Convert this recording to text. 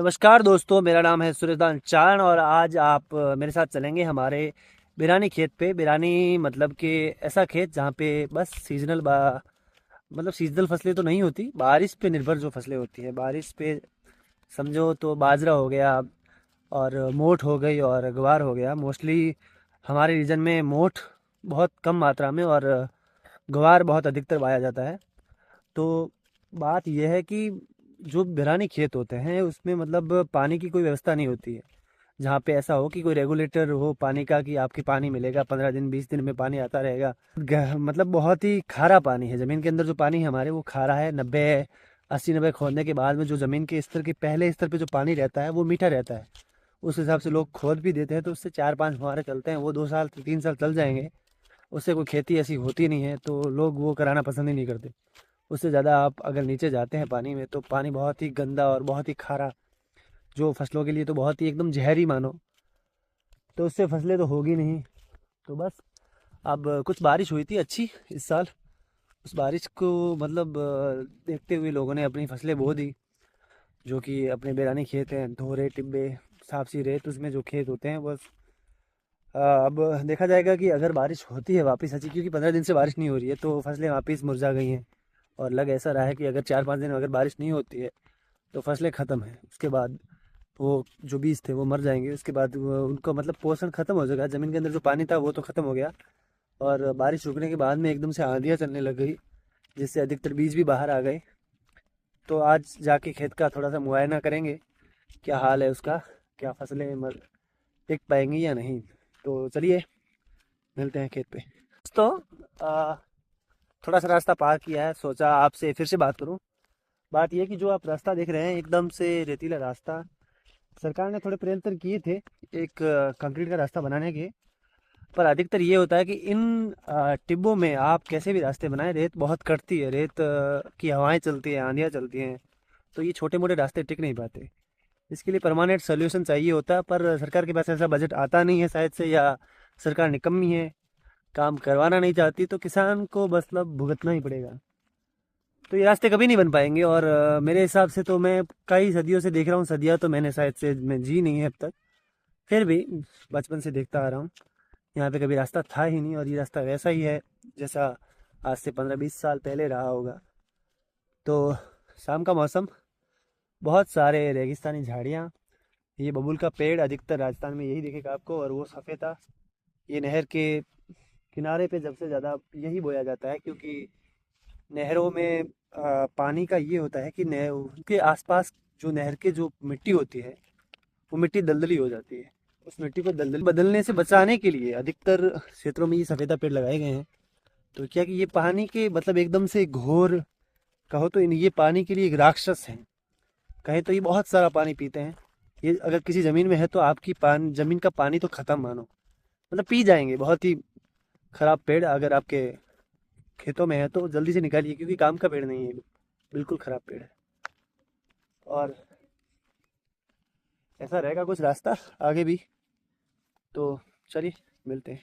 नमस्कार दोस्तों, मेरा नाम है सूर्यदान चारण और आज आप मेरे साथ चलेंगे हमारे बिरानी खेत पे। बिरानी मतलब कि ऐसा खेत जहाँ पे बस मतलब सीजनल फसलें तो नहीं होती, बारिश पे निर्भर जो फसलें होती है। बारिश पे समझो तो बाजरा हो गया और मोठ हो गई और ग्वार हो गया। मोस्टली हमारे रीजन में मोठ बहुत कम मात्रा में और ग्वार बहुत अधिकतर पाया जाता है। तो बात यह है कि जो बिरानी खेत होते हैं उसमें मतलब पानी की कोई व्यवस्था नहीं होती है। जहाँ पे ऐसा हो कि कोई रेगुलेटर हो पानी का कि आपके पानी मिलेगा 15 दिन 20 दिन में पानी आता रहेगा। मतलब बहुत ही खारा पानी है। ज़मीन के अंदर जो पानी है हमारे वो खारा है। 90 80 90 खोदने के बाद में जो ज़मीन के स्तर के पहले स्तर पे जो पानी रहता है वो मीठा रहता है। उस हिसाब से लोग खोद भी देते हैं तो उससे 4 5 फुहारे चलते हैं, वो 2 साल 3 साल चल जाएंगे। उससे कोई खेती ऐसी होती नहीं है तो लोग वो कराना पसंद ही नहीं करते। उससे ज़्यादा आप अगर नीचे जाते हैं पानी में तो पानी बहुत ही गंदा और बहुत ही खारा, जो फसलों के लिए तो बहुत ही एकदम जहरी मानो। तो उससे फसलें तो होगी नहीं। तो बस अब कुछ बारिश हुई थी अच्छी इस साल। उस बारिश को मतलब देखते हुए लोगों ने अपनी फसलें बो दी। जो कि अपने बैरानी खेत हैं, धोरे टिब्बे सापसी रेत उसमें जो खेत होते हैं बस। अब देखा जाएगा कि अगर बारिश होती है वापस अच्छी, क्योंकि 15 दिन से बारिश नहीं हो रही है तो फसलें वापस मुरझा गई हैं। और लग ऐसा रहा है कि अगर 4 5 दिन अगर बारिश नहीं होती है तो फसलें ख़त्म हैं। उसके बाद वो जो बीज थे वो मर जाएंगे। उसके बाद उनको मतलब पोषण ख़त्म हो जाएगा। ज़मीन के अंदर जो पानी था वो तो ख़त्म हो गया और बारिश रुकने के बाद में एकदम से आंधियाँ चलने लग गई, जिससे अधिकतर बीज भी बाहर आ गए। तो आज जाके खेत का थोड़ा सा मुआयना करेंगे, क्या हाल है उसका, क्या फसलें टिक पाएंगी या नहीं। तो चलिए मिलते हैं खेत पे। तो थोड़ा सा रास्ता पार किया है, सोचा आपसे फिर से बात करूं। बात यह कि जो आप रास्ता देख रहे हैं एकदम से रेतीला रास्ता, सरकार ने थोड़े प्रयत्न किए थे एक कंक्रीट का रास्ता बनाने के। पर अधिकतर ये होता है कि इन टिब्बों में आप कैसे भी रास्ते बनाएं, रेत बहुत कटती है। रेत की हवाएं चलती हैं, आंधियाँ चलती हैं, तो ये छोटे मोटे रास्ते टिक नहीं पाते। इसके लिए परमानेंट सोल्यूशन चाहिए होता है, पर सरकार के पास ऐसा बजट आता नहीं है शायद से, या सरकार निकम्मी है, काम करवाना नहीं चाहती, तो किसान को मतलब भुगतना ही पड़ेगा। तो ये रास्ते कभी नहीं बन पाएंगे। और मेरे हिसाब से तो मैं कई सदियों से देख रहा हूँ, सदियाँ तो मैंने शायद से मैं जी नहीं है अब तक, फिर भी बचपन से देखता आ रहा हूँ। यहाँ पे कभी रास्ता था ही नहीं और ये रास्ता वैसा ही है जैसा आज से 15 20 साल पहले रहा होगा। तो शाम का मौसम, बहुत सारे रेगिस्तानी झाड़ियाँ, ये बबूल का पेड़ अधिकतर राजस्थान में यही दिखेगा आपको, और वो सफ़ेदा। ये नहर के किनारे पे सबसे ज़्यादा यही बोया जाता है, क्योंकि नहरों में पानी का ये होता है कि नहर के आसपास जो नहर के जो मिट्टी होती है वो मिट्टी दलदली हो जाती है। उस मिट्टी को दलदल बदलने से बचाने के लिए अधिकतर क्षेत्रों में ये सफ़ेदा पेड़ लगाए गए हैं। तो क्या कि ये पानी के मतलब एकदम से घोर कहो तो ये पानी के लिए एक राक्षस हैं। कहे तो ये बहुत सारा पानी पीते हैं। ये अगर किसी ज़मीन में है तो आपकी पानी ज़मीन का पानी तो ख़त्म मानो, मतलब पी जाएंगे। बहुत ही ख़राब पेड़ अगर आपके खेतों में है तो जल्दी से निकालिए, क्योंकि काम का पेड़ नहीं है, बिल्कुल ख़राब पेड़ है। और ऐसा रहेगा कुछ रास्ता आगे भी। तो चलिए मिलते हैं।